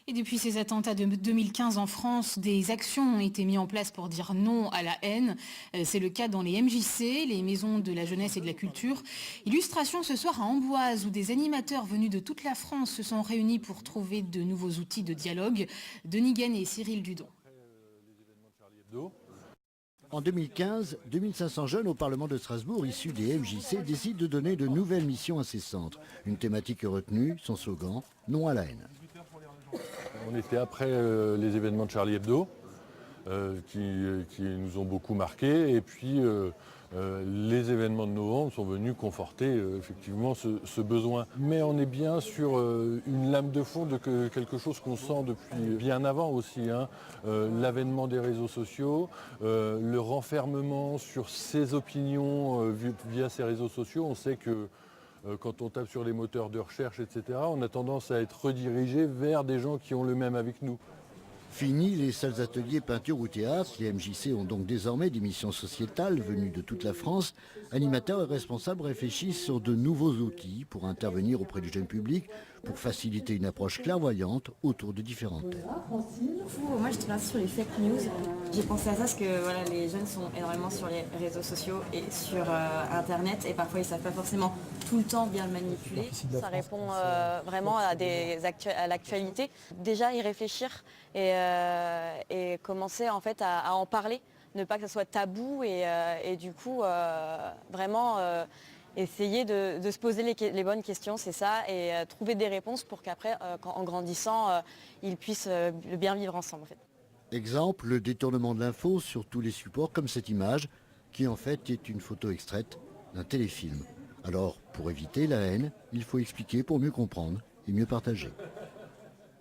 Et depuis ces attentats de 2015 en France, des actions ont été mises en place pour dire non à la haine. C'est le cas dans les MJC, les maisons de la jeunesse et de la culture. Illustration ce soir à Amboise, où des animateurs venus de toute la France se sont réunis pour trouver de nouveaux outils de dialogue. Denis Gaine et Cyril Dudon. En 2015, 2500 jeunes au Parlement de Strasbourg, issus des MJC, décident de donner de nouvelles missions à ces centres. Une thématique retenue, son slogan, non à la haine. On était après les événements de Charlie Hebdo, qui nous ont beaucoup marqués. Et puis les événements de novembre sont venus conforter effectivement ce besoin. Mais on est bien sur une lame de fond de quelque chose qu'on sent depuis bien avant aussi. L'avènement des réseaux sociaux, le renfermement sur ses opinions via ces réseaux sociaux. On sait que quand on tape sur les moteurs de recherche, etc., on a tendance à être redirigé vers des gens qui ont le même avec nous. Fini les seuls ateliers peinture ou théâtre, les MJC ont donc désormais des missions sociétales venues de toute la France. Animateurs et responsables réfléchissent sur de nouveaux outils pour intervenir auprès du jeune public, pour faciliter une approche clairvoyante autour de différents thèmes. Moi, je travaille sur les fake news. J'ai pensé à ça parce que voilà, les jeunes sont énormément sur les réseaux sociaux et sur Internet et parfois ils ne savent pas forcément tout le temps bien le manipuler. Ça répond vraiment à l'actualité. Déjà y réfléchir et commencer en fait à en parler, ne pas que ça soit tabou et du coup vraiment essayer de se poser les bonnes questions, c'est ça, et trouver des réponses pour qu'après, en grandissant, ils puissent bien vivre ensemble en fait. Exemple, le détournement de l'info sur tous les supports comme cette image qui en fait est une photo extraite d'un téléfilm. Alors pour éviter la haine, il faut expliquer pour mieux comprendre et mieux partager.